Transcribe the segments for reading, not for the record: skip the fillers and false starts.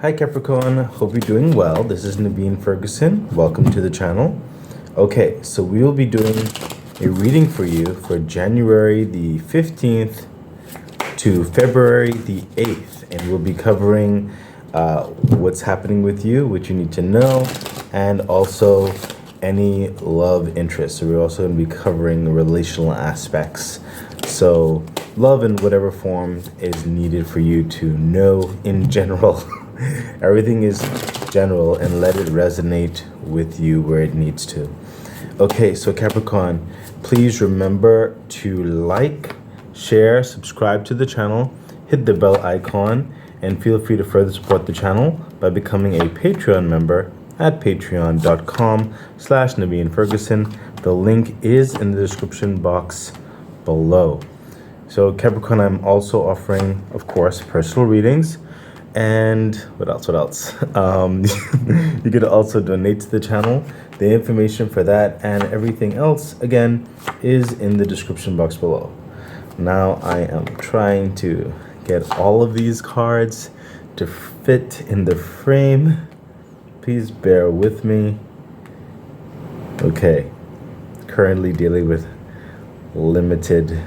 Hi Capricorn, hope you're doing well. This is Naveen Ferguson. Welcome to the channel. Okay, so we will be doing a reading for you for January the 15th to February the 8th. And we'll be covering what's happening with you, what you need to know, and also any love interests. So we're also going to be covering relational aspects. So love in whatever form is needed for you to know in general. Everything is general, and let it resonate with you where it needs to. Okay, so Capricorn, please remember to like, share, subscribe to the channel, hit the bell icon, and feel free to further support the channel by becoming a Patreon member at patreon.com/Naveen Ferguson. The link is in the description box below. So Capricorn, I'm also offering, of course, personal readings. And what else? You could also donate to the channel. The information for that and everything else, again, is in the description box below. Now I am trying to get all of these cards to fit in the frame. Please bear with me. Okay, currently dealing with limited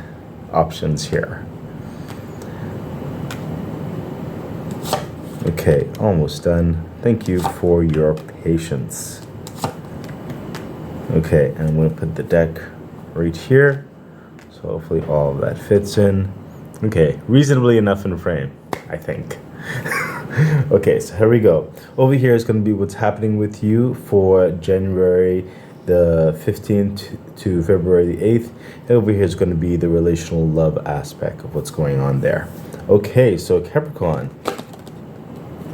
options here. Okay, almost done. Thank you for your patience. Okay, and I'm going to put the deck right here. So hopefully all of that fits in. Okay, reasonably enough in frame, I think. Okay, so here we go. Over here is going to be what's happening with you for January the 15th to February the 8th. And over here is going to be the relational love aspect of what's going on there. Okay, so Capricorn.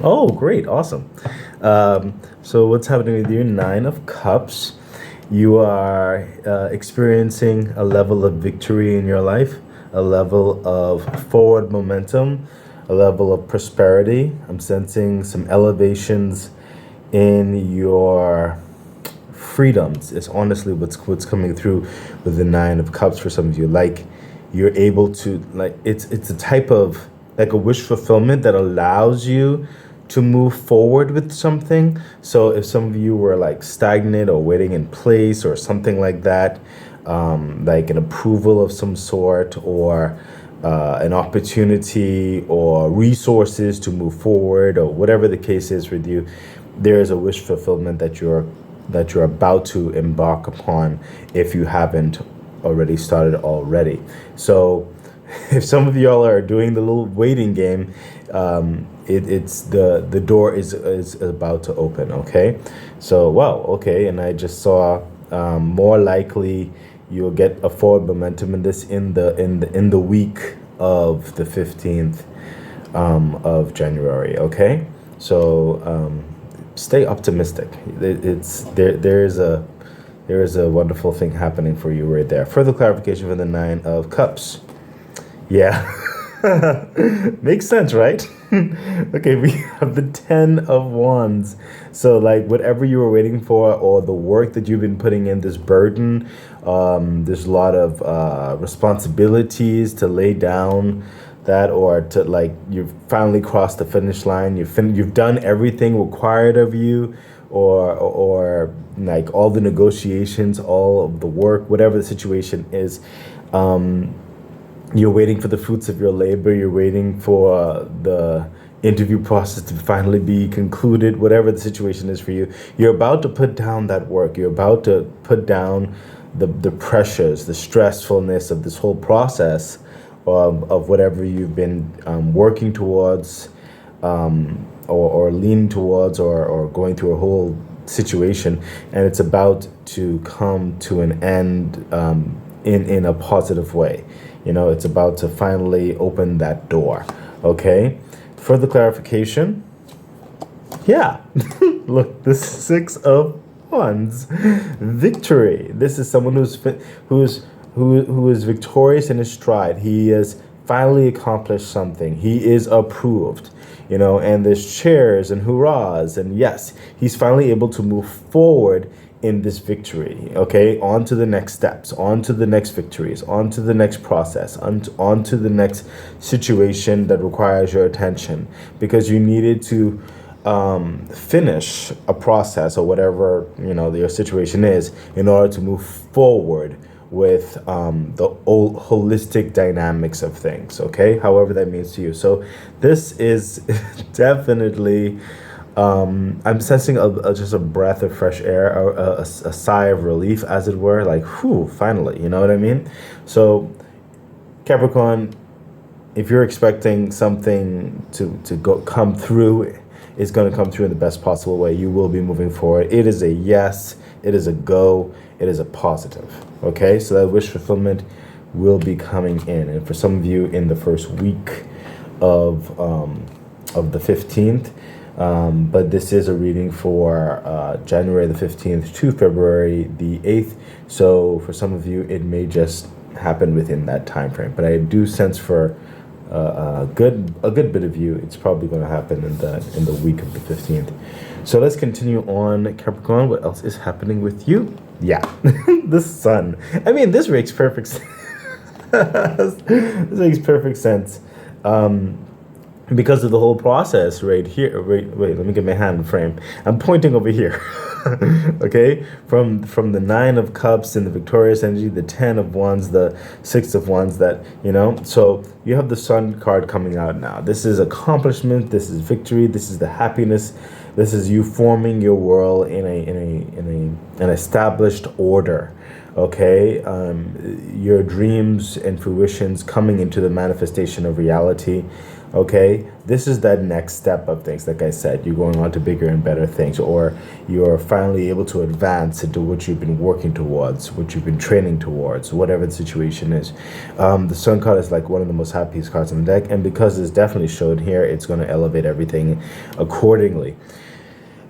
Oh, great. Awesome. So what's happening with you? 9 of Cups. You are experiencing a level of victory in your life, a level of forward momentum, a level of prosperity. I'm sensing some elevations in your freedoms. It's honestly what's coming through with the 9 of Cups for some of you. Like, you're able to, like, it's a type of, like, a wish fulfillment that allows you to move forward with something. So if some of you were like stagnant or waiting in place or something like that, like an approval of some sort, or an opportunity or resources to move forward, or whatever the case is with you, there is a wish fulfillment that you're about to embark upon if you haven't already started already. So if some of y'all are doing the little waiting game, it's the door is about to open. Okay, so wow. Okay, and I just saw more likely you'll get a forward momentum in this in the week of the 15th of January. Okay, so stay optimistic. There is a wonderful thing happening for you right there. Further clarification for the 9 of Cups. Yeah. Makes sense, right? Okay, we have the 10 of Wands. So like whatever you were waiting for, or the work that you've been putting in, this burden, there's a lot of responsibilities to lay down that, or to, like, you've finally crossed the finish line. You've done everything required of you, or like all the negotiations, all of the work, whatever the situation is. You're waiting for the fruits of your labor. You're waiting for the interview process to finally be concluded, whatever the situation is for you. You're about to put down that work. You're about to put down the pressures, the stressfulness of this whole process of whatever you've been working towards, or leaning towards, or going through a whole situation. And it's about to come to an end in a positive way. You know, it's about to finally open that door. Okay, further clarification. Yeah, look, the 6 of Wands, victory. This is someone who is victorious in his stride. He has finally accomplished something. He is approved, you know, and there's cheers and hurrahs, and yes, he's finally able to move forward in this victory. Okay, on to the next steps, on to the next victories, on to the next process, on to the next situation that requires your attention, because you needed to finish a process or whatever your situation is in order to move forward with the holistic dynamics of things. Okay, however that means to you. So this is definitely. I'm sensing just a breath of fresh air, a sigh of relief, as it were. Like, whew, finally. You know what I mean? So, Capricorn, if you're expecting something to come through, it's going to come through in the best possible way. You will be moving forward. It is a yes. It is a go. It is a positive. Okay, so that wish fulfillment will be coming in, and for some of you, in the first week of the 15th. But this is a reading for January the 15th to February the 8th. So for some of you, it may just happen within that time frame. But I do sense for a good bit of you, it's probably going to happen in the week of the 15th. So let's continue on, Capricorn. What else is happening with you? Yeah, the sun. I mean, this makes perfect sense. This makes perfect sense. Because of the whole process right here. Wait, let me get my hand in frame. I'm pointing over here. Okay? From the 9 of Cups and the victorious energy, the 10 of Wands, the 6 of Wands, so you have the Sun card coming out now. This is accomplishment, this is victory, this is the happiness, this is you forming your world in an established order. Okay, your dreams and fruitions coming into the manifestation of reality. Okay, this is that next step of things. Like I said, you're going on to bigger and better things, or you're finally able to advance into what you've been working towards, what you've been training towards, whatever the situation is. The Sun card is like one of the most happiest cards on the deck, and because it's definitely showed here, it's going to elevate everything accordingly.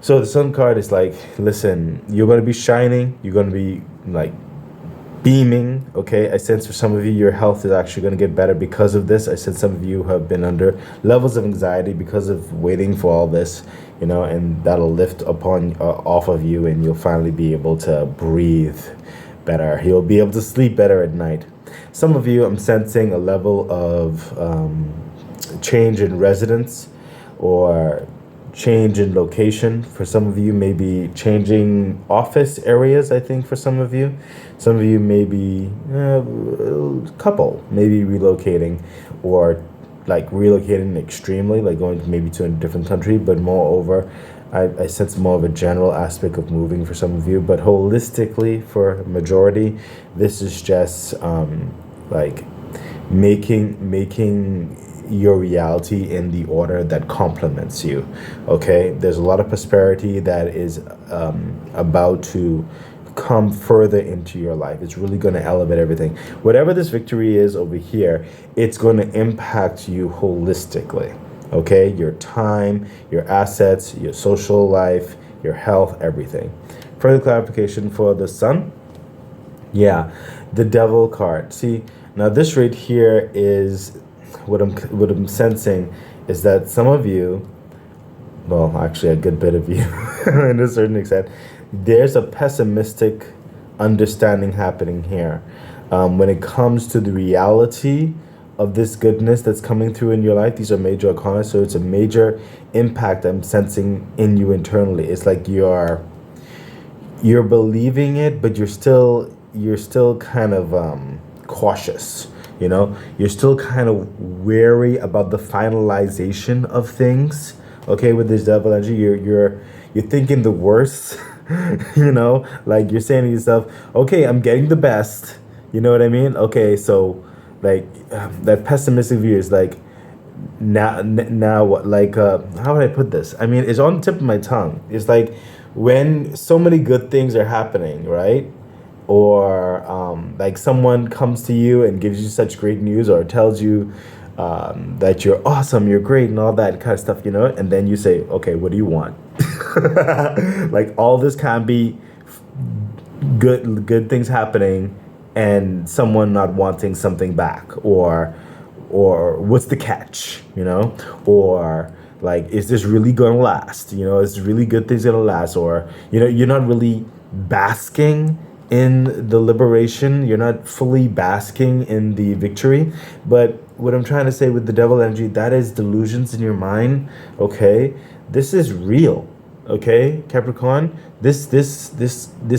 So the Sun card is like, listen, you're going to be shining, you're going to be like beaming. Okay, I sense for some of you, your health is actually going to get better because of this. I sense some of you have been under levels of anxiety because of waiting for all this, and that'll lift off of you, and you'll finally be able to breathe better. You'll be able to sleep better at night. Some of you, I'm sensing a level of change in residence or change in location. For some of you, maybe changing office areas. I think for some of you maybe a couple maybe relocating, or like relocating extremely, like going maybe to a different country. But moreover, I sense more of a general aspect of moving for some of you. But holistically, for majority, this is just like making your reality in the order that complements you. Okay, there's a lot of prosperity that is about to come further into your life. It's really going to elevate everything. Whatever this victory is over here, it's going to impact you holistically. Okay, your time, your assets, your social life, your health, everything. Further clarification for the Sun. Yeah, the Devil card. See, now this right here is what I'm sensing is that some of you, well, actually a good bit of you, in a certain extent, there's a pessimistic understanding happening here when it comes to the reality of this goodness that's coming through in your life. These are major arcana, so it's a major impact I'm sensing in you internally. It's like you're believing it, but you're still kind of cautious. You're still kind of wary about the finalization of things. Okay, with this Devil energy, you're thinking the worst. Like you're saying to yourself, okay, I'm getting the best. You know what I mean? Okay, so like that pessimistic view is like, now what? Like how would I put this? I mean, it's on the tip of my tongue. It's like when so many good things are happening, right? Or like someone comes to you and gives you such great news, or tells you that you're awesome, you're great, and all that kind of stuff, and then you say, okay, what do you want? Like all this can't be good things happening and someone not wanting something back, or what's the catch, or like, is this really gonna last? Is really good things gonna last? Or you're not really basking in the liberation, you're not fully basking in the victory. But what I'm trying to say with the Devil energy, that is delusions in your mind. Okay, this is real. Okay, Capricorn, this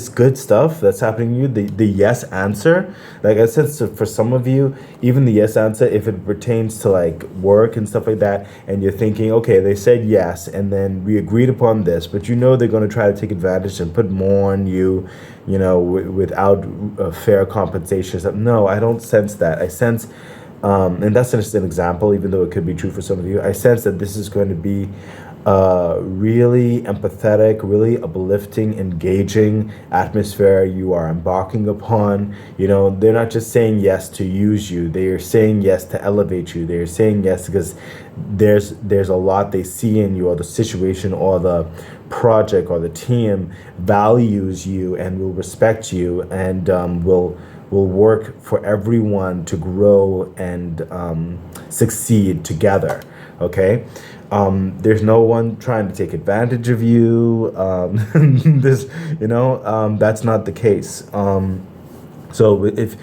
good stuff that's happening to you, the yes answer, like I said, so for some of you, even the yes answer, if it pertains to like work and stuff like that, and you're thinking, okay, they said yes, and then we agreed upon this, but you know they're going to try to take advantage and put more on you, without fair compensation. So, no, I don't sense that. I sense, and that's just an example, even though it could be true for some of you. I sense that this is going to be really empathetic, really uplifting, engaging atmosphere you are embarking upon. They're not just saying yes to use you. They are saying yes to elevate you. They are saying yes because there's a lot they see in you, or the situation, or the project, or the team values you and will respect you, and will work for everyone to grow and succeed together. Okay. There's no one trying to take advantage of you. That's not the case. So if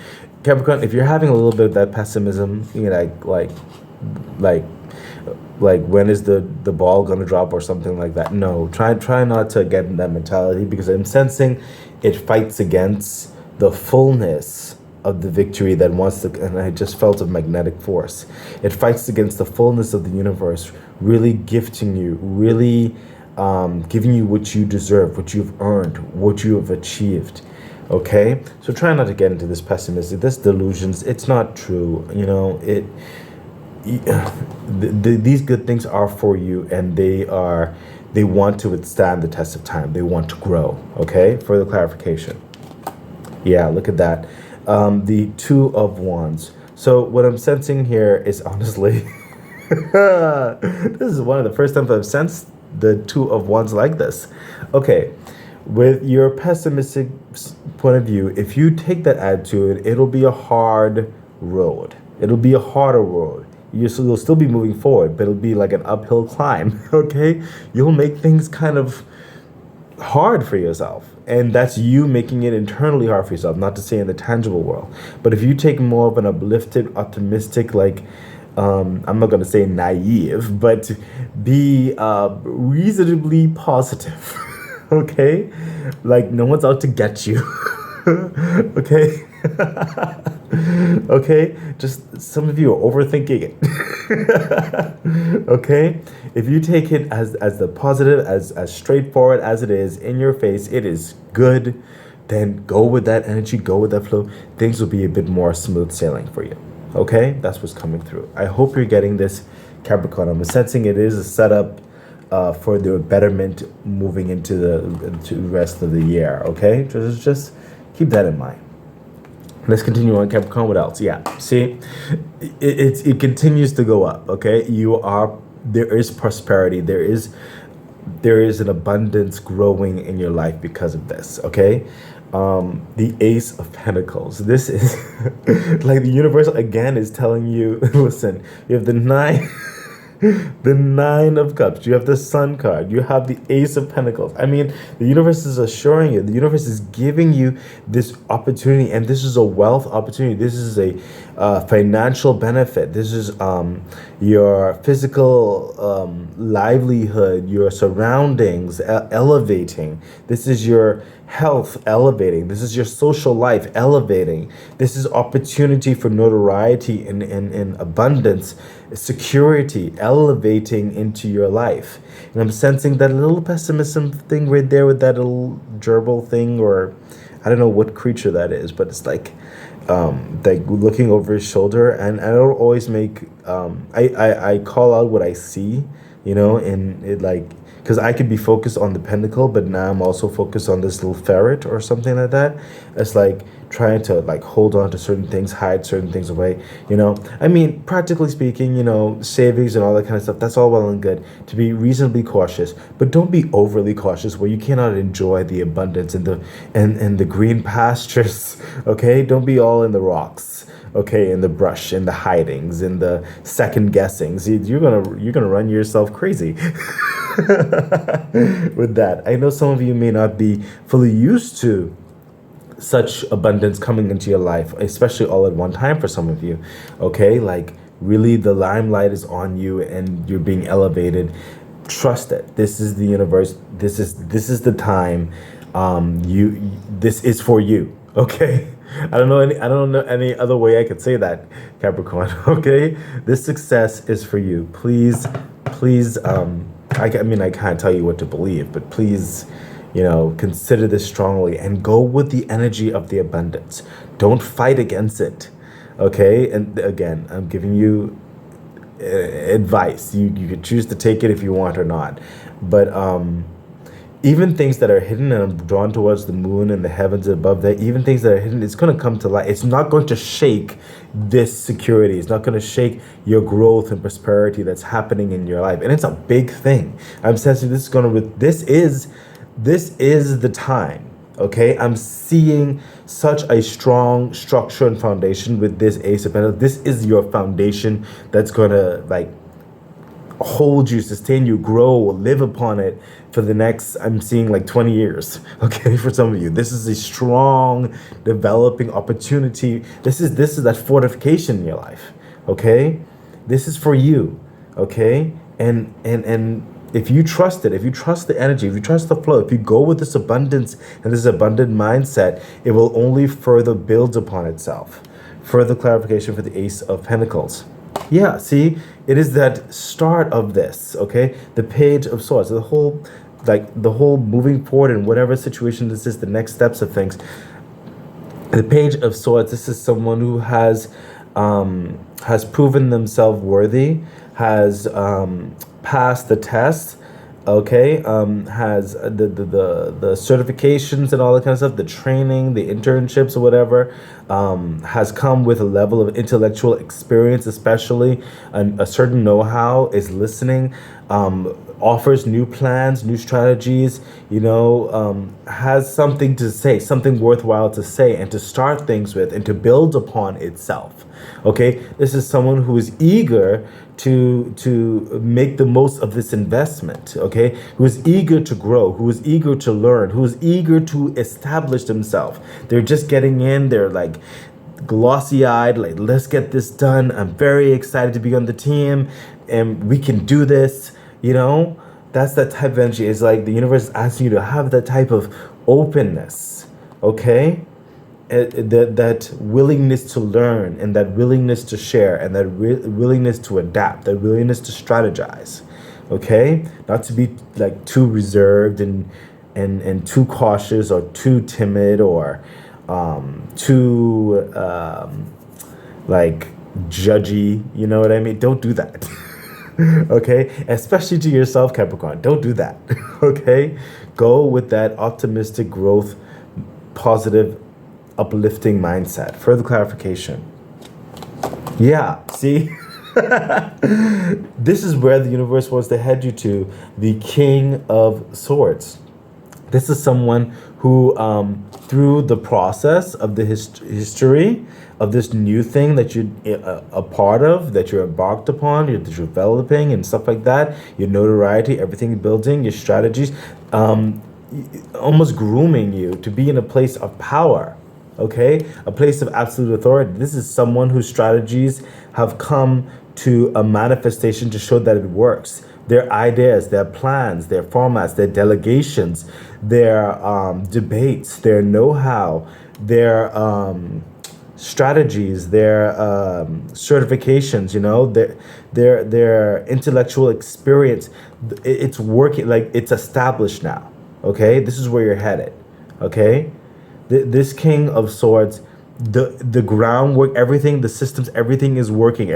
Capricorn, if you're having a little bit of that pessimism, like when is the ball gonna drop or something like that? No, try not to get in that mentality, because I'm sensing it fights against the fullness of the victory that wants to, and I just felt a magnetic force. It fights against the fullness of the universe, really gifting you, really giving you what you deserve, what you've earned, what you have achieved. Okay, so try not to get into this pessimistic, this delusions. It's not true. These good things are for you, and they want to withstand the test of time. They want to grow. Okay, further clarification. Yeah, look at that. The Two of Wands. So what I'm sensing here is, honestly, this is one of the first times I've sensed the Two of Wands like this. Okay, with your pessimistic point of view, if you take that attitude, it'll be a hard road. It'll be a harder road. You'll still be moving forward, but it'll be like an uphill climb. Okay, you'll make things kind of hard for yourself, and that's you making it internally hard for yourself, not to say in the tangible world. But if you take more of an uplifted, optimistic, like I'm not going to say naive, but be reasonably positive. Okay, like no one's out to get you. Okay. Okay, just some of you are overthinking it. Okay, if you take it as the positive, as straightforward as it is, in your face, it is good, then go with that energy, go with that flow. Things will be a bit more smooth sailing for you. Okay, that's what's coming through. I hope you're getting this, Capricorn. I'm sensing it is a setup for the betterment moving into the rest of the year. Okay, just keep that in mind. Let's continue on, Capricorn. What else? Yeah, see, it continues to go up. Okay, there is prosperity. There is an abundance growing in your life because of this. Okay, the Ace of Pentacles. This is like the universe again is telling you, listen, you have the nine. The Nine of Cups. You have the Sun card. You have the Ace of Pentacles. I mean, the universe is assuring you. The universe is giving you this opportunity, and this is a wealth opportunity. This is a financial benefit. This is your physical livelihood, your surroundings elevating. This is your health elevating. This is your social life elevating. This is opportunity for notoriety and abundance, security elevating into your life. And I'm sensing that little pessimism thing right there with that little gerbil thing, or I don't know what creature that is, but it's like looking over his shoulder. And I don't always make I call out what I see, and it like, because I could be focused on the pentacle, but now I'm also focused on this little ferret or something like that. It's like trying to like hold on to certain things, hide certain things away. I mean, practically speaking, savings and all that kind of stuff, that's all well and good to be reasonably cautious, but don't be overly cautious where you cannot enjoy the abundance and the green pastures. Okay, don't be all in the rocks. Okay, in the brush, in the hidings, in the second guessings. You're gonna run yourself crazy. With that, I know some of you may not be fully used to such abundance coming into your life, especially all at one time for some of you. Okay, like really the limelight is on you and you're being elevated. trust it. This is the universe. This is the time. This is for you. Okay. I don't know any other way I could say that, Capricorn. Okay. This success is for you. Please. I mean, I can't tell you what to believe, but please, consider this strongly and go with the energy of the abundance. Don't fight against it. Okay. And again, I'm giving you advice. You could choose to take it if you want or not, but even things that are hidden, and I'm drawn towards the moon and the heavens above that, even things that are hidden, it's going to come to light. It's not going to shake this security. It's not going to shake your growth and prosperity that's happening in your life, and it's a big thing. I'm sensing this is the time. Okay, I'm seeing such a strong structure and foundation with this Ace of Pentacles. This is your foundation that's gonna hold you, sustain you, grow, live upon it for the next, I'm seeing 20 years. Okay, for some of you, this is a strong developing opportunity. This is that fortification in your life. Okay, this is for you. Okay, and if you trust it, if you trust the energy, if you trust the flow, if you go with this abundance and this abundant mindset, it will only further build upon itself. Further clarification for the Ace of Pentacles. Yeah, see, it is that start of this, okay? The Page of Swords, the whole moving forward in whatever situation this is, the next steps of things. The Page of Swords, this is someone who has proven themselves worthy, has passed the test, okay, has the certifications and all that kind of stuff, the training, the internships or whatever, has come with a level of intellectual experience, especially a certain know-how, is listening, offers new plans, new strategies, has something to say, something worthwhile to say and to start things with and to build upon itself. Okay, this is someone who is eager to make the most of this investment, okay, who is eager to grow, who is eager to learn, who is eager to establish themselves. They're just getting in, they're glossy-eyed, let's get this done. I'm very excited to be on the team and we can do this. That's that type of energy. It's like the universe is asking you to have that type of openness, okay? That willingness to learn and that willingness to share and that willingness to adapt, that willingness to strategize, okay? Not to be too reserved and too cautious or too timid or too judgy, you know what I mean? Don't do that. Okay, especially to yourself, Capricorn. Don't do that. Okay, go with that optimistic growth, positive, uplifting mindset. Further clarification. Yeah, see, this is where the universe wants to head you to. The King of Swords. This is someone who, through the process of the history of this new thing that you're a part of, that you're embarked upon, that you're developing and stuff like that, your notoriety, everything building, your strategies, almost grooming you to be in a place of power, okay? A place of absolute authority. This is someone whose strategies have come to a manifestation to show that it works. Their ideas, their plans, their formats, their delegations, their debates, their know-how, their strategies, their certifications, their intellectual experience. It's working, it's established now, okay? This is where you're headed, okay? This King of Swords, the groundwork, everything, the systems, everything is working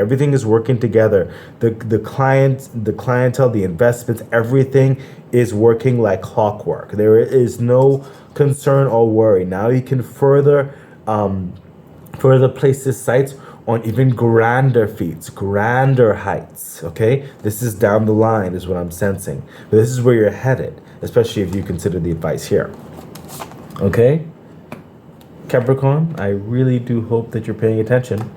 together. The clientele, the investments, everything is working like clockwork. There is no concern or worry. Now you can further place this sights on even grander feats, grander heights, okay? This is down the line is what I'm sensing. But this is where you're headed, especially if you consider the advice here, okay? Capricorn, I really do hope that you're paying attention.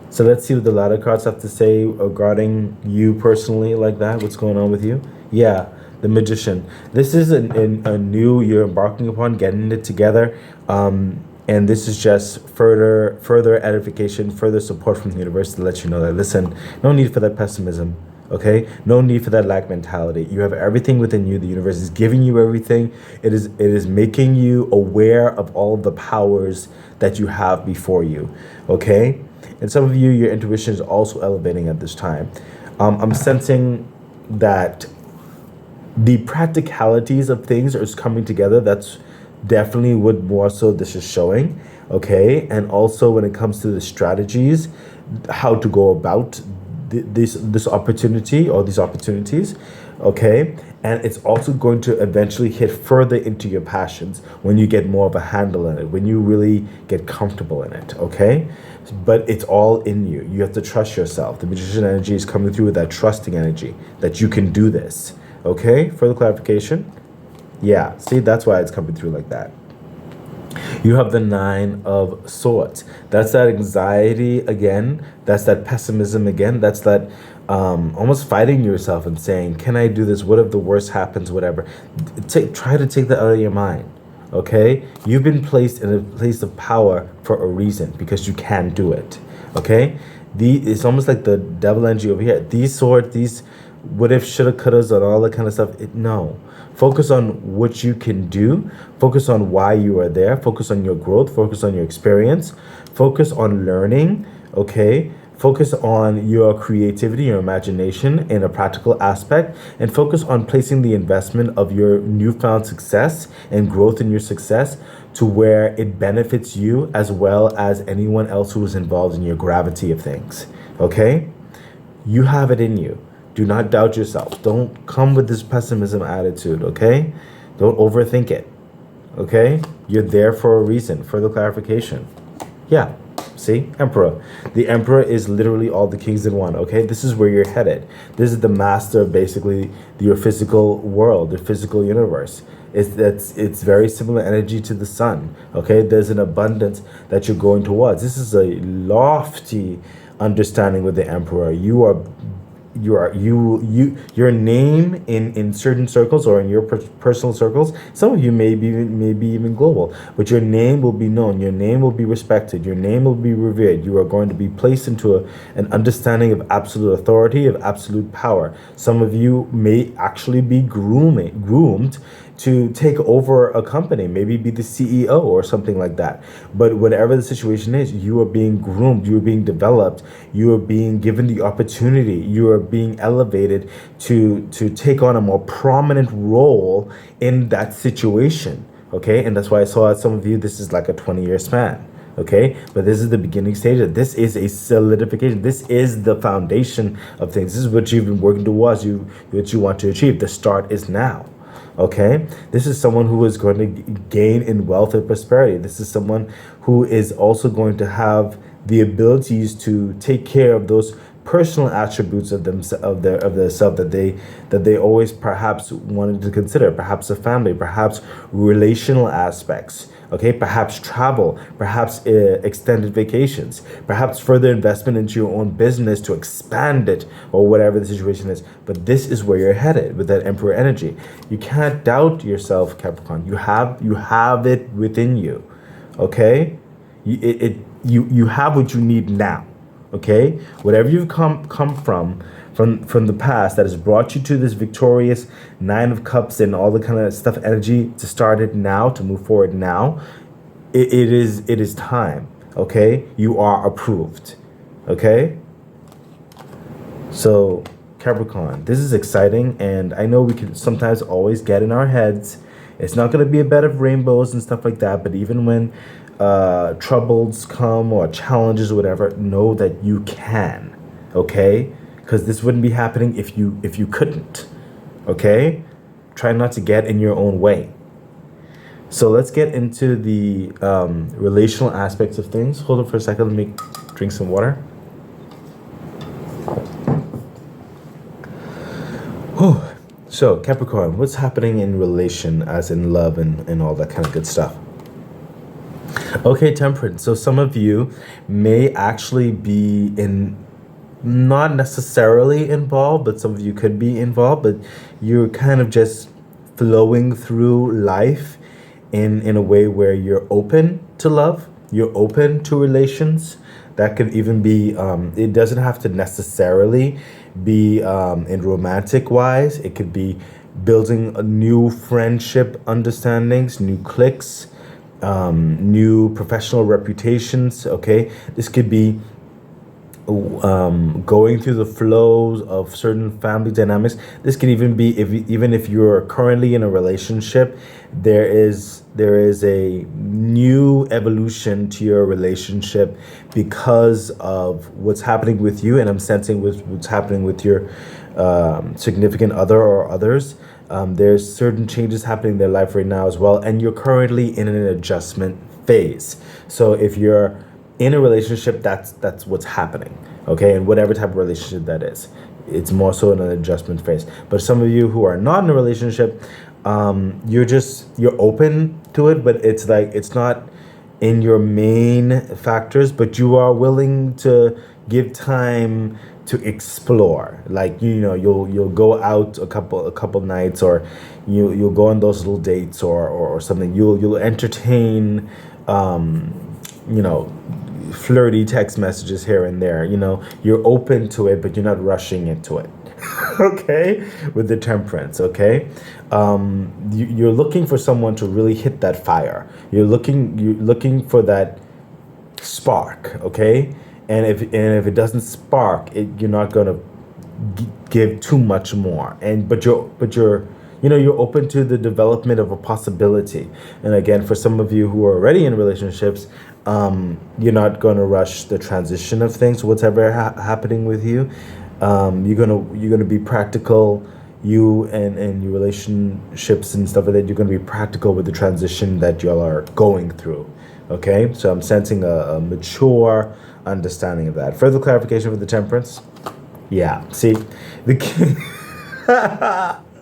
So let's see what the ladder cards have to say regarding you personally, like that. What's going on with you? Yeah, the Magician. This is a new you're embarking upon, getting it together. And this is just further edification, further support from the universe to let you know that, listen, no need for that pessimism. Okay, no need for that lack mentality. You have everything within you. The universe is giving you everything. It is making you aware of all of the powers that you have before you. Okay, and some of you, your intuition is also elevating at this time. I'm sensing that the practicalities of things is coming together. That's definitely what more so this is showing. Okay, and also when it comes to the strategies, how to go about this opportunity or these opportunities. Okay, and it's also going to eventually hit further into your passions when you get more of a handle in it, when you really get comfortable in it. Okay, but it's all in you. You have to trust yourself. The magician energy is coming through with that trusting energy that you can do this. Okay, further clarification. Yeah, see, that's why it's coming through like that. You have the Nine of Swords. That's that anxiety again. That's that pessimism again. That's that almost fighting yourself and saying, can I do this? What if the worst happens? Whatever. Try to take that out of your mind. Okay? You've been placed in a place of power for a reason because you can do it. Okay? It's almost like the devil energy over here. These swords, these what if, shoulda, couldas, and all that kind of stuff. No. Focus on what you can do. Focus on why you are there. Focus on your growth. Focus on your experience. Focus on learning. Okay? Focus on your creativity, your imagination in a practical aspect, and focus on placing the investment of your newfound success and growth in your success to where it benefits you as well as anyone else who is involved in your gravity of things. Okay? You have it in you. Do not doubt yourself. Don't come with this pessimism attitude, okay? Don't overthink it, okay? You're there for a reason. Further clarification. Yeah, see? Emperor. The Emperor is literally all the kings in one, okay? This is where you're headed. This is the master of basically your physical world, the physical universe. It's very similar energy to the sun, okay? There's an abundance that you're going towards. This is a lofty understanding with the Emperor. Your name in certain circles or in your personal circles, some of you maybe even global, but your name will be known, your name will be respected, your name will be revered. You are going to be placed into an understanding of absolute authority, of absolute power. Some of you may actually be groomed to take over a company, maybe be the CEO or something like that. But whatever the situation is, you are being groomed, you are being developed, you are being given the opportunity, you are being elevated to take on a more prominent role in that situation. Okay, and that's why I saw some of you, this is like a 20-year span. Okay, but this is the beginning stage. This is a solidification. This is the foundation of things. This is what you've been working towards, what you want to achieve. The start is now. Okay, this is someone who is going to gain in wealth and prosperity. This is someone who is also going to have the abilities to take care of those personal attributes of their self that they always perhaps wanted to consider, perhaps a family, perhaps relational aspects. Okay, perhaps travel, perhaps extended vacations, perhaps further investment into your own business to expand it or whatever the situation is. But this is where you're headed with that Emperor energy. You can't doubt yourself, Capricorn. You have it within you. Okay, you have what you need now. Okay, whatever you've come from the past that has brought you to this victorious Nine of Cups and all the kind of stuff, energy to start it now, to move forward now. It is time. Okay, you are approved. Okay, so Capricorn, this is exciting, and I know we can sometimes always get in our heads. It's not going to be a bed of rainbows and stuff like that, but even when troubles come or challenges or whatever, know that you can. Okay, because this wouldn't be happening if you couldn't. Okay, try not to get in your own way. So let's get into the relational aspects of things. Hold on for a second. Let me drink some water. Whew. So Capricorn, what's happening in relation, as in love and all that kind of good stuff? Okay, Temperance. So some of you may actually be not necessarily involved, but some of you could be involved, but you're kind of just flowing through life in a way where you're open to love, you're open to relations. That could even be, it doesn't have to necessarily be in romantic wise. It could be building a new friendship understandings, new cliques, new professional reputations. Okay, this could be going through the flows of certain family dynamics. This can even be even if you're currently in a relationship, there is a new evolution to your relationship because of what's happening with you, and I'm sensing with what's happening with your significant other or others. There's certain changes happening in their life right now as well, and you're currently in an adjustment phase. So if you're in a relationship, that's what's happening, okay? And whatever type of relationship that is, it's more so in an adjustment phase. But some of you who are not in a relationship, you're open to it, but it's like it's not in your main factors, but you are willing to give time to explore. Like, you'll go out a couple nights, or you'll go on those little dates, or something. You'll entertain flirty text messages here and there. You're open to it, but you're not rushing into it. Okay, with the temperance. Okay, you're looking for someone to really hit that fire. You're looking for that spark. Okay, and if it doesn't spark it, you're not gonna give too much more. But you're open to the development of a possibility. And again, for some of you who are already in relationships, you're not going to rush the transition of things, whatever happening with you. You're gonna be practical. You and your relationships and stuff like that. You're going to be practical with the transition that y'all are going through. Okay, so I'm sensing a mature understanding of that. Further clarification with the temperance. Yeah, see, the king,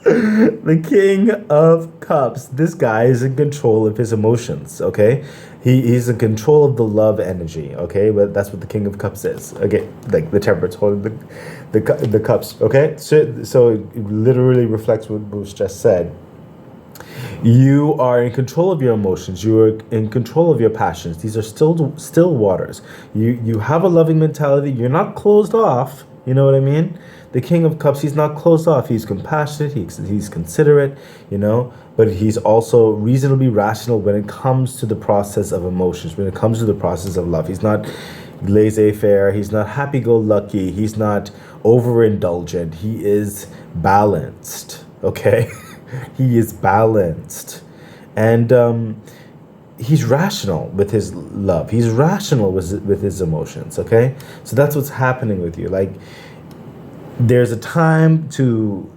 the king of cups. This guy is in control of his emotions. Okay, he's in control of the love energy. Okay, but that's what the king of cups is. Okay, like the temperance holding the cups. Okay, so it literally reflects what Bruce just said. You are in control of your emotions. You are in control of your passions. These are still waters. You have a loving mentality. You're not closed off. You know what I mean? The King of Cups, he's not closed off. He's compassionate. He's considerate. But he's also reasonably rational when it comes to the process of emotions. When it comes to the process of love, he's not laissez-faire. He's not happy-go-lucky. He's not overindulgent. He is balanced. Okay. He is balanced, and he's rational with his love. He's rational with his emotions. Okay, so that's what's happening with you. Like, there's a time to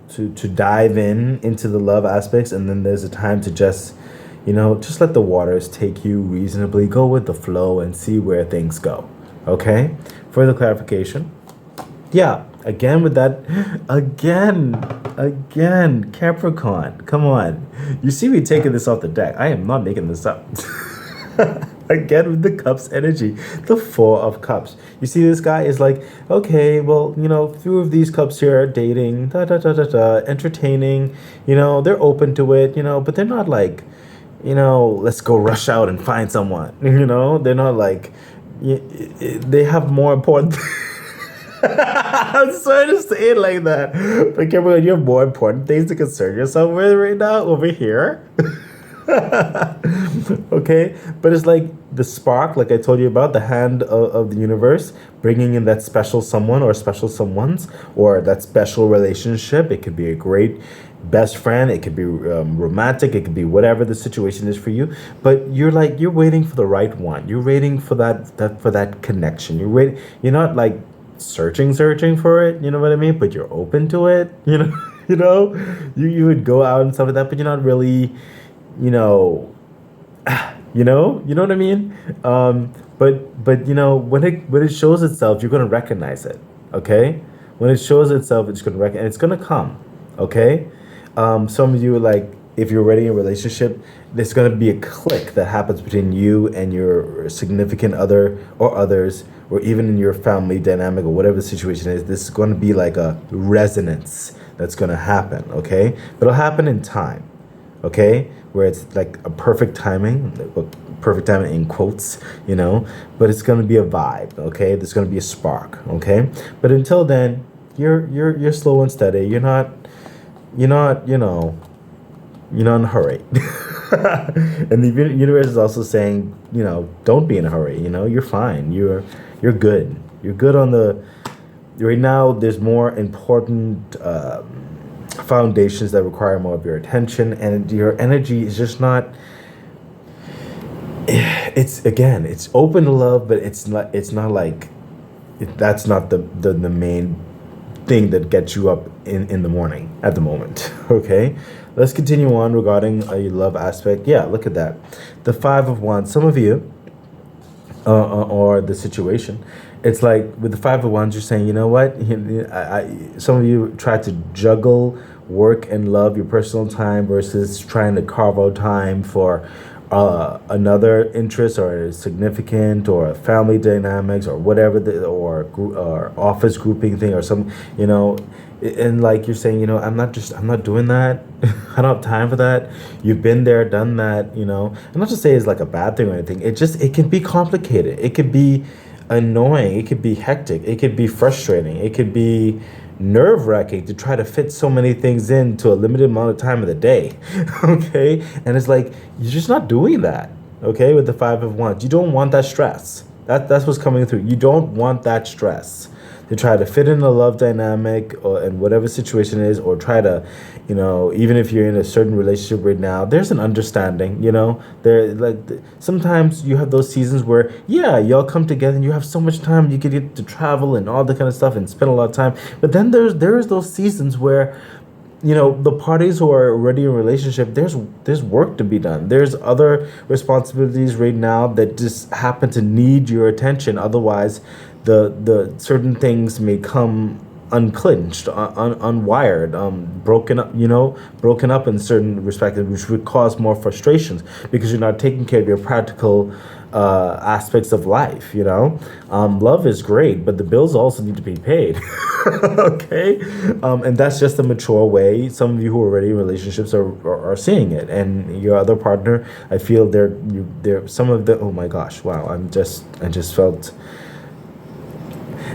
dive into the love aspects, and then there's a time to just let the waters take you reasonably. Go with the flow and see where things go. Okay, further clarification. Yeah, again with that, again, Capricorn, come on. You see me taking this off the deck. I am not making this up. Again with the cups energy, the Four of Cups. You see this guy is like, okay, well, few of these cups here are dating, entertaining, they're open to it, but they're not like, let's go rush out and find someone, they're not like, they have more important I'm sorry to say it like that, but Capricorn, you have more important things to concern yourself with right now over here. Okay, but it's like the spark, like I told you about, the hand of the universe bringing in that special someone or special someones, or that special relationship. It could be a great best friend, it could be romantic, it could be whatever the situation is for you, but you're waiting for the right one. You're waiting for that connection. You're not like searching for it, you know what I mean, but you're open to it. You would go out and stuff like that, but you're not really, you know what I mean. But when it shows itself, you're gonna recognize it. Okay, when it shows itself, it's gonna and it's gonna come. Okay, some of you, like, if you're already in a relationship, there's gonna be a click that happens between you and your significant other or others, or even in your family dynamic or whatever the situation is. This is going to be like a resonance that's going to happen. Okay, but it'll happen in time. Okay, where it's like a perfect timing in quotes, but it's going to be a vibe. Okay, there's going to be a spark. Okay, but until then, you're slow and steady. You're not, you're not in a hurry. And the universe is also saying, don't be in a hurry. You're fine. You're good. You're good on the. Right now, there's more important foundations that require more of your attention, and your energy is just not. It's open to love, but it's not. It's not like. That's not the main thing that gets you up in the morning at the moment. Okay, let's continue on regarding a love aspect. Yeah, look at that, the Five of Wands. Some of you, or the situation, it's like with the Five of Wands, you're saying, you know what? Some of you try to juggle work and love, your personal time, versus trying to carve out time for another interest or a significant or a family dynamics or whatever, or office grouping thing or some, and like you're saying, I'm not doing that. I don't have time for that. You've been there, done that, and not to say it's like a bad thing or anything. It can be complicated. It could be annoying. It could be hectic. It could be frustrating. It could be nerve-wracking to try to fit so many things into a limited amount of time of the day. Okay, and it's like you're just not doing that. Okay, with the Five of Wands, you don't want that stress. That's what's coming through. You don't want that stress to try to fit in a love dynamic or in whatever situation it is, or try to, even if you're in a certain relationship right now, there's an understanding. There, like, sometimes you have those seasons where, yeah, y'all come together and you have so much time, you get to travel and all that kind of stuff and spend a lot of time. But then there's those seasons where, the parties who are already in a relationship, there's work to be done. There's other responsibilities right now that just happen to need your attention. Otherwise, the certain things may come unclinched, unwired, broken up in certain respects, which would cause more frustrations because you're not taking care of your practical aspects of life. Love is great, but the bills also need to be paid. Okay, and that's just a mature way. Some of you who are already in relationships are seeing it, and your other partner, I feel they're some of the. Oh my gosh! Wow! I just felt.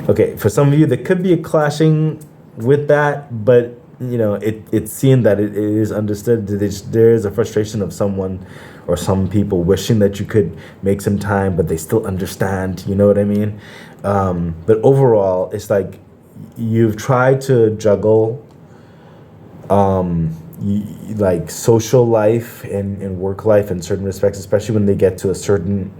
Okay, for some of you, there could be a clashing with that, but it's seen that it is understood that there is a frustration of someone or some people wishing that you could make some time, but they still understand. You know what I mean? But overall, it's like you've tried to juggle like social life and work life in certain respects, especially when they get to a certain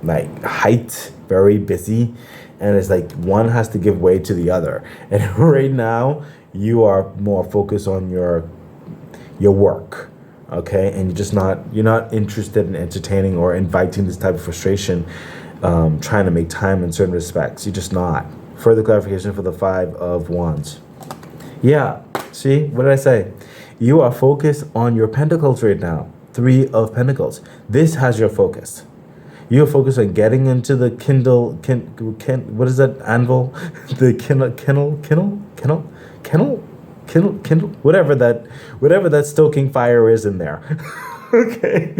like height, very busy. And it's like one has to give way to the other. And right now, you are more focused on your work, okay? And you're not interested in entertaining or inviting this type of frustration, trying to make time in certain respects. You're just not. Further clarification for the Five of Wands. Yeah, see, what did I say? You are focused on your pentacles right now. Three of Pentacles. This has your focus. You're focused on getting into the what is that, anvil? The Kindle, whatever that stoking fire is in there. Okay,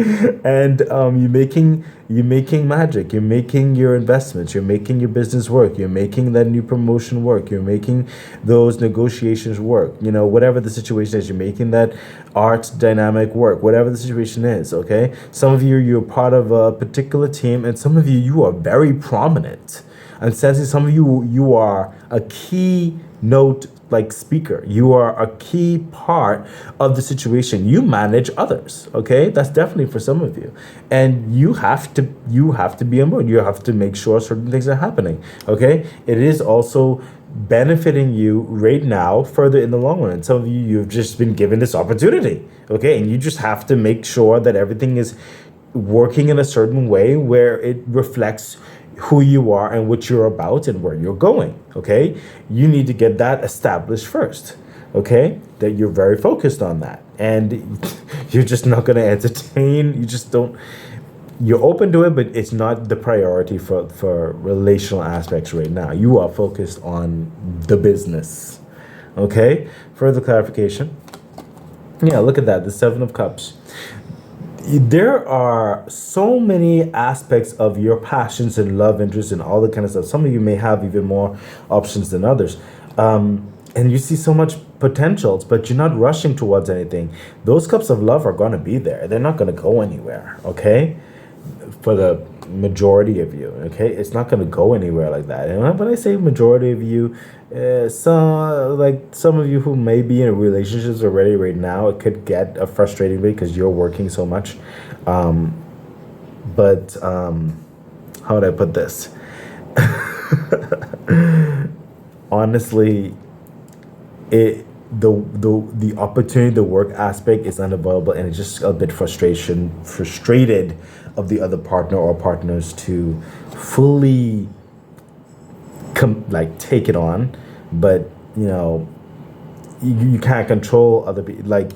and you're making magic. You're making your investments. You're making your business work. You're making that new promotion work. You're making those negotiations work. Whatever the situation is, you're making that art dynamic work. Whatever the situation is, okay. Some of you're part of a particular team, and some of you are very prominent. I'm sensing some of you are a keynote like speaker. You are a key part of the situation. You manage others, okay? That's definitely for some of you. And you have to be on board. You have to make sure certain things are happening, okay? It is also benefiting you right now further in the long run. And some of you've just been given this opportunity, okay? And you just have to make sure that everything is working in a certain way where it reflects who you are and what you're about and where you're going, okay? You need to get that established first, okay? That you're very focused on that. And you're just not going to entertain. You're open to it, but it's not the priority for relational aspects right now. You are focused on the business, okay? Further clarification. Yeah, look at that, the Seven of Cups. There are so many aspects of your passions and love interests and all that kind of stuff. Some of you may have even more options than others. And you see so much potentials, but you're not rushing towards anything. Those cups of love are going to be there. They're not going to go anywhere, okay? For the majority of you, okay? It's not going to go anywhere like that. And when I say majority of you, some of you who may be in relationships already right now, it could get a frustrating bit because you're working so much. But how would I put this? Honestly, the opportunity, the work aspect is unavoidable, and it's just a bit frustrated of the other partner or partners to fully take it on, but you can't control other people. Like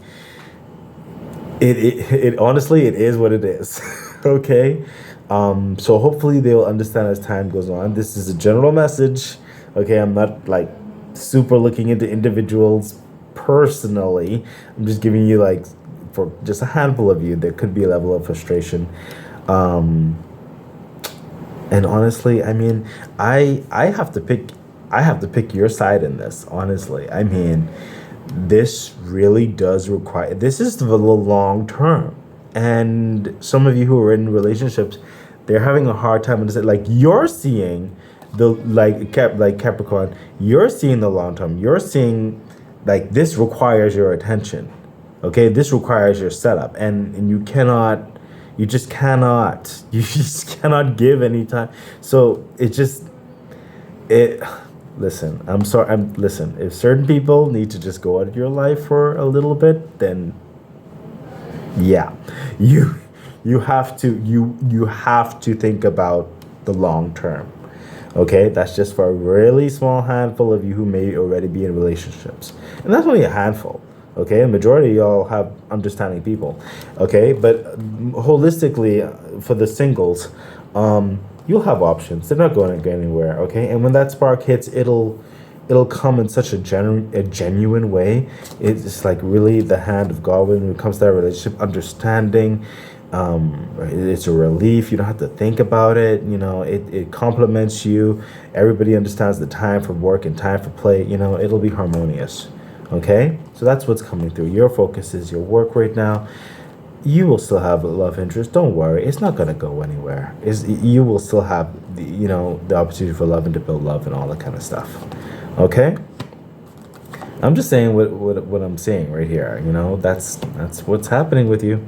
it honestly, it is what it is. Okay. So hopefully they'll understand as time goes on. This is a general message. Okay, I'm not like super looking into individuals personally. I'm just giving you like for just a handful of you, there could be a level of frustration. And honestly, I mean, I have to pick your side in this. Honestly, I mean, this really does require. This is the long term, and some of you who are in relationships, they're having a hard time understanding. Like you're seeing the like Capricorn, you're seeing the long term. You're seeing like this requires your attention. Okay, this requires your setup, and you cannot. You just cannot. You just cannot give any time. So it. Listen, I'm sorry. Listen. If certain people need to just go out of your life for a little bit, then yeah, you have to you have to think about the long term. Okay, that's just for a really small handful of you who may already be in relationships, and that's only a handful. Okay, the majority of y'all have understanding people. Okay, but holistically, for the singles, you'll have options. They're not going to go anywhere. Okay, and when that spark hits, it'll come in such a genuine way. It's like really the hand of God when it comes to that relationship, understanding. It's a relief. You don't have to think about it. It complements you. Everybody understands the time for work and time for play. It'll be harmonious. Okay, so that's what's coming through. Your focus is your work right now. You will still have a love interest. Don't worry, it's not gonna go anywhere. You will still have the opportunity for love and to build love and all that kind of stuff. Okay, I'm just saying what I'm saying right here. That's what's happening with you.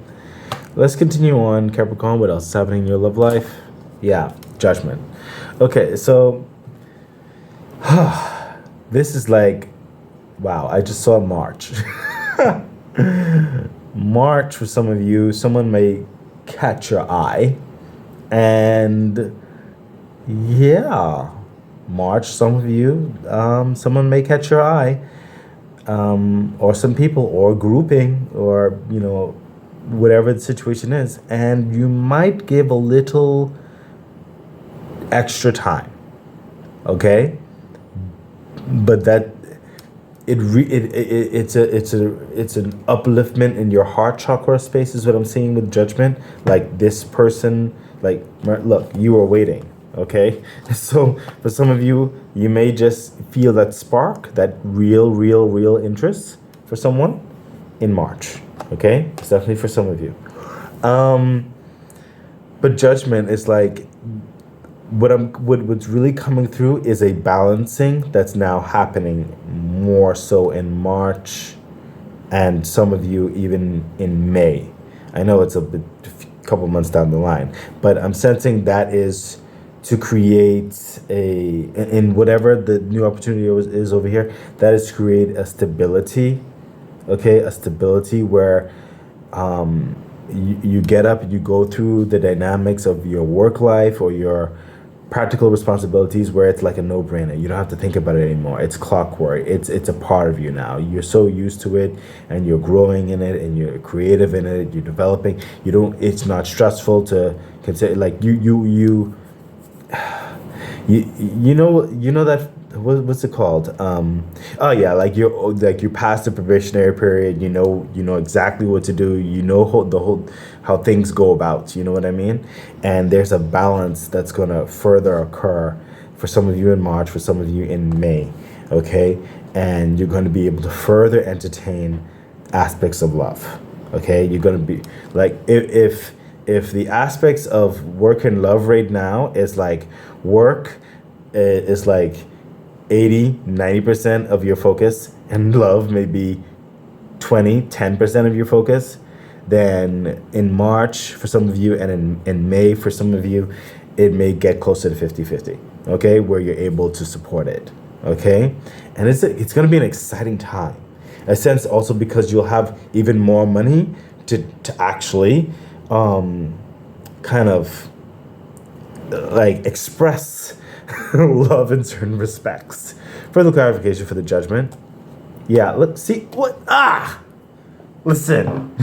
Let's continue on, Capricorn. What else is happening in your love life? Yeah, judgment. Okay, so this is like, wow, I just saw March. March, for some of you, someone may catch your eye. And yeah, March, some of you, someone may catch your eye. Or some people, or grouping, or, whatever the situation is. And you might give a little extra time. Okay? But that it's an upliftment in your heart chakra space is what I'm seeing with judgment. Like this person, like, look, you are waiting. Okay, so for some of you, you may just feel that spark, that real interest for someone in March. Okay, it's definitely for some of you. But judgment is like what's really coming through is a balancing that's now happening more so in March, and some of you even in May. I know it's a couple months down the line, but I'm sensing that is to create in whatever the new opportunity is over here, that is to create a stability. Okay, a stability where you get up, you go through the dynamics of your work life or your practical responsibilities where it's like a no-brainer. You don't have to think about it anymore. It's clockwork. It's a part of you now. You're so used to it, and you're growing in it, and you're creative in it. You're developing. It's not stressful to consider. Like you know that what's it called? Oh yeah, like you're past the probationary period. You know exactly what to do. You know the whole how things go about. You know what I mean? And there's a balance that's gonna further occur for some of you in March, for some of you in May. okay? And you're going to be able to further entertain aspects of love, okay? You're going to be like, if the aspects of work and love right now is like work is like 80-90% of your focus, and love may be 10% of your focus, then in March for some of you and in May for some of you, it may get closer to 50-50, okay, where you're able to support it, okay? And it's going to be an exciting time. A sense also because you'll have even more money to actually kind of like express love in certain respects. Further clarification for the judgment. Yeah, let's see what listen.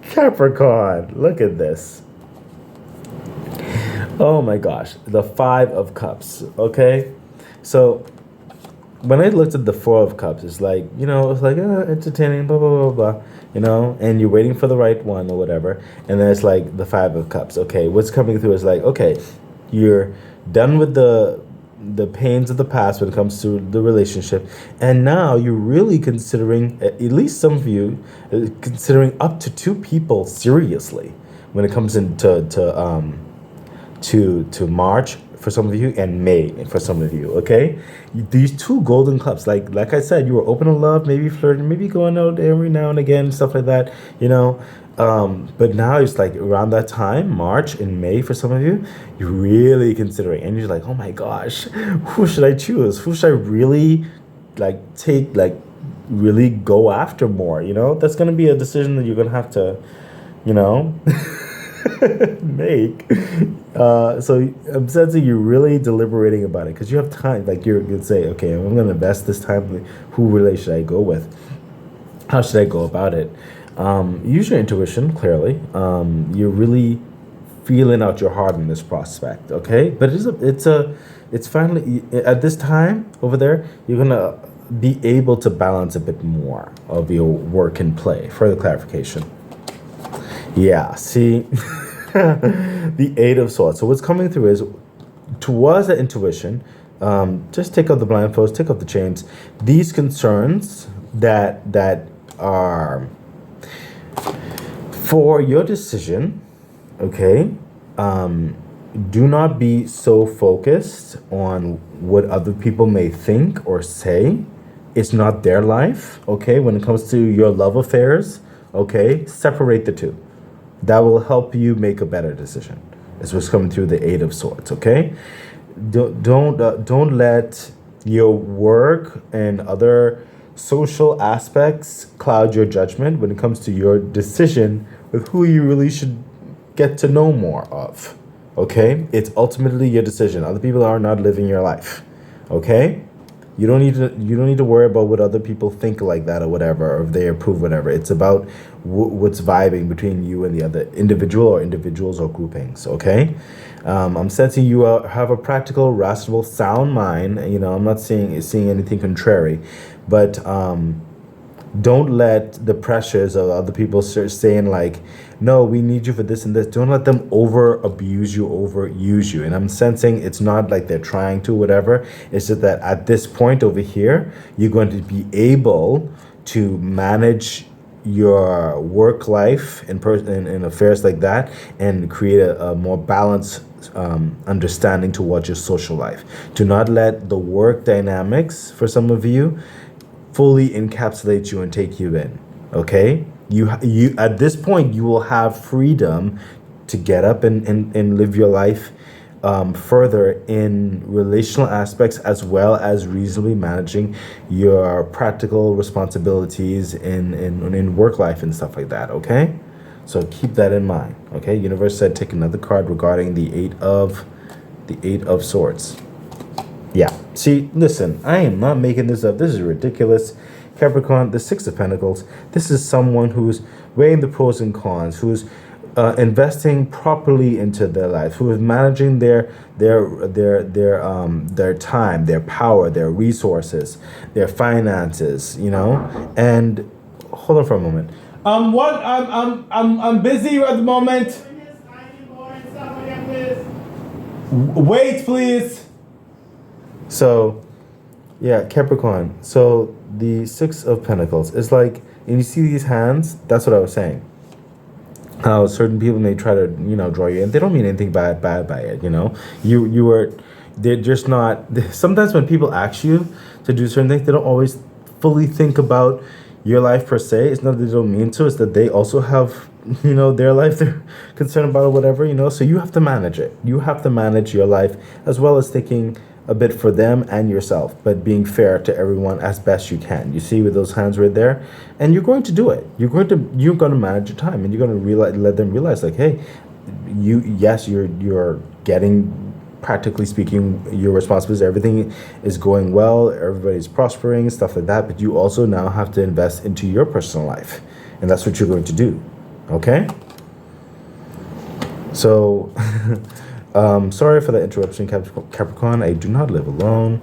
Capricorn, look at this. Oh my gosh, the 5 of Cups, okay? So when I looked at the 4 of Cups, it's like, it's like entertaining, blah, blah, blah, blah, and you're waiting for the right one or whatever. And then it's like the 5 of Cups. Okay, what's coming through is like, okay, you're done with the pains of the past when it comes to the relationship, and now you're really considering, at least some of you, considering up to 2 people seriously when it comes into to March for some of you and May for some of you, okay? These 2 golden cups, like I said, you were open to love, maybe flirting, maybe going out every now and again, stuff like that, but now it's like around that time, March and May for some of you, you're really considering, and you're like, oh my gosh, who should I choose? Who should I really really go after more? That's going to be a decision that you're going to have to, make. So I'm sensing you're really deliberating about it because you have time. Like you're going to say, okay, I'm going to invest this time. Who really should I go with? How should I go about it? Use your intuition, clearly. You're really feeling out your heart in this prospect, okay? But it's finally, at this time over there, you're gonna be able to balance a bit more of your work and play. Further clarification. Yeah, see, the 8 of Swords. So what's coming through is, towards the intuition, just take out the blindfolds, take out the chains. These concerns that are for your decision, okay, do not be so focused on what other people may think or say. It's not their life, okay? When it comes to your love affairs, okay, separate the 2. That will help you make a better decision. It's what's coming through the 8 of Swords, okay? Don't let your work and other social aspects cloud your judgment when it comes to your decision with who you really should get to know more of, okay? It's ultimately your decision. Other people are not living your life, okay? You don't need to worry about what other people think like that or whatever, or if they approve whatever. It's about what's vibing between you and the other individual or individuals or groupings, okay? I'm sensing you have a practical, rational, sound mind. I'm not seeing anything contrary, but don't let the pressures of other people saying like, no, we need you for this and this. Don't let them overuse you. And I'm sensing it's not like they're trying to, whatever. It's just that at this point over here, you're going to be able to manage your work life and affairs like that, and create a more balanced understanding towards your social life. Do not let the work dynamics for some of you fully encapsulate you and take you in, okay? You at this point, you will have freedom to get up and live your life further in relational aspects, as well as reasonably managing your practical responsibilities in work life and stuff like that, okay? So keep that in mind, okay? Universe said take another card regarding the 8 of Swords. Yeah. See, listen, I am not making this up. This is ridiculous. Capricorn, the 6 of Pentacles. This is someone who's weighing the pros and cons, who's investing properly into their life, who is managing their time, their power, their resources, their finances, And hold on for a moment. I'm busy at the moment. Wait, please. So, yeah, Capricorn. So the Six of Pentacles is like, and you see these hands. That's what I was saying. How certain people may try to, draw you in. They don't mean anything bad by it. You were, they're just not. Sometimes when people ask you to do certain things, they don't always fully think about your life per se. It's not that they don't mean to. It's that they also have, their life they're concerned about or whatever. So you have to manage it. You have to manage your life as well as thinking a bit for them and yourself, but being fair to everyone as best you can. You see with those hands right there, and you're going to do it. You're going to manage your time, and you're going to let them realize, like, hey, you're getting, practically speaking, your responsibilities. Everything is going well. Everybody's prospering, stuff like that. But you also now have to invest into your personal life, and that's what you're going to do. Okay. So. Sorry for the interruption, Capricorn. I do not live alone.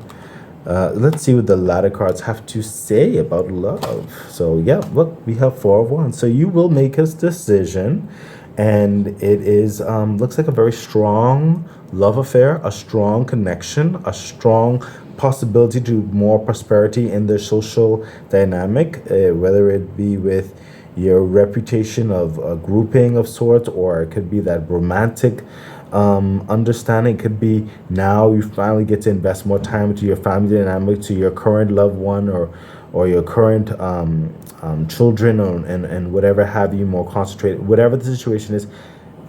Let's see what the ladder cards have to say about love. So, yeah, look, we have Four of Wands. So you will make a decision, and it is looks like a very strong love affair, a strong connection, a strong possibility to more prosperity in the social dynamic, whether it be with your reputation of a grouping of sorts, or it could be that romantic understanding. Could be now you finally get to invest more time into your family dynamic, to your current loved one, or your current children, and whatever have you, more concentrated, whatever the situation is.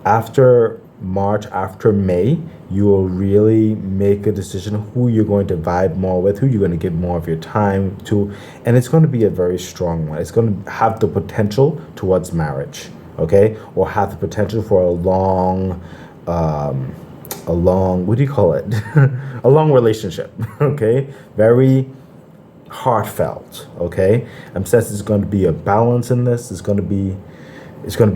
After March, after May, you will really make a decision who you're going to vibe more with, who you're going to give more of your time to, and it's going to be a very strong one. It's going to have the potential towards marriage, okay, or have the potential for a long, what do you call it? A long relationship, okay? Very heartfelt, okay? I'm sensing it's going to be a balance in this. It's going to be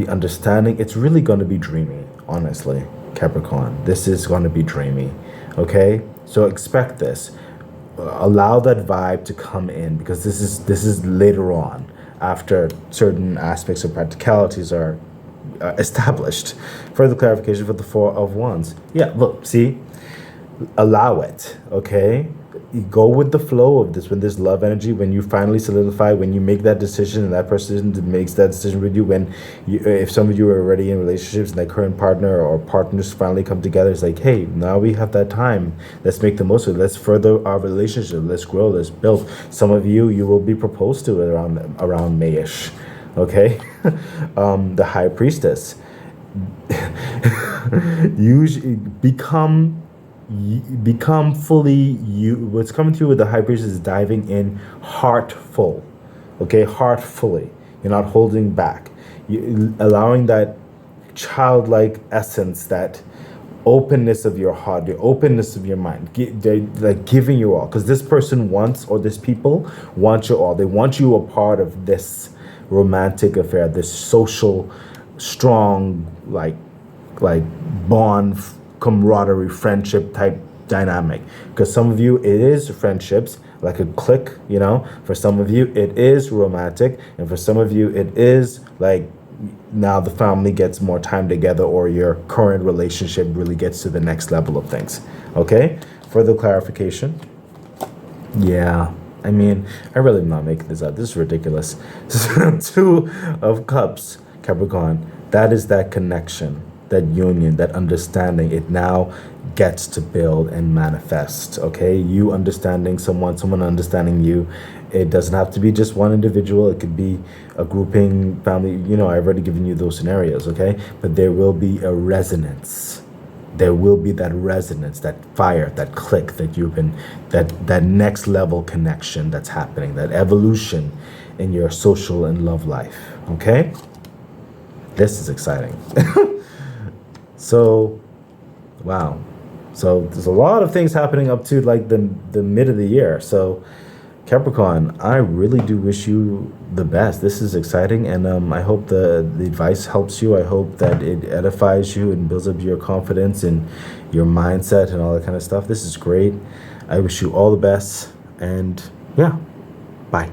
understanding. It's really going to be dreamy, honestly, Capricorn. This is going to be dreamy, okay? So expect this. Allow that vibe to come in, because this is later on, after certain aspects of practicalities are established. Further clarification for the Four of Wands. Yeah, look, see, allow it, okay? You go with the flow of this, when there's love energy, when you finally solidify, when you make that decision, and that person makes that decision with you, when you, if some of you are already in relationships and that current partner or partners finally come together, it's like, hey, now we have that time. Let's make the most of it. Let's further our relationship. Let's grow. Let's build. Some of you will be proposed to around May-ish. Okay. The High Priestess. Usually become fully you. What's coming through with the High Priestess is diving in heartful. Okay, heartfully. You're not holding back. You allowing that childlike essence, that openness of your heart, the openness of your mind. They're like giving you all, because this person wants, or this people want you all. They want you a part of this romantic affair, this social, strong, like bond, camaraderie, friendship type dynamic. Because some of you, it is friendships, like a clique, For some of you, it is romantic, and for some of you, it is like now the family gets more time together, or your current relationship really gets to the next level of things. Okay? Further clarification. Yeah. I mean, I really am not making this up. This is ridiculous. Two of Cups, Capricorn. That is that connection, that union, that understanding. It now gets to build and manifest, okay? You understanding someone understanding you. It doesn't have to be just one individual. It could be a grouping, family. I've already given you those scenarios, okay? But there will be a resonance. There will be that resonance, that fire, that click that you've been, that next level connection that's happening, that evolution in your social and love life, okay? This is exciting. So, wow. So there's a lot of things happening up to like the mid of the year. So Capricorn, I really do wish you the best. This is exciting, and I hope the advice helps you. I hope that it edifies you and builds up your confidence and your mindset and all that kind of stuff. This is great. I wish you all the best, and yeah, bye.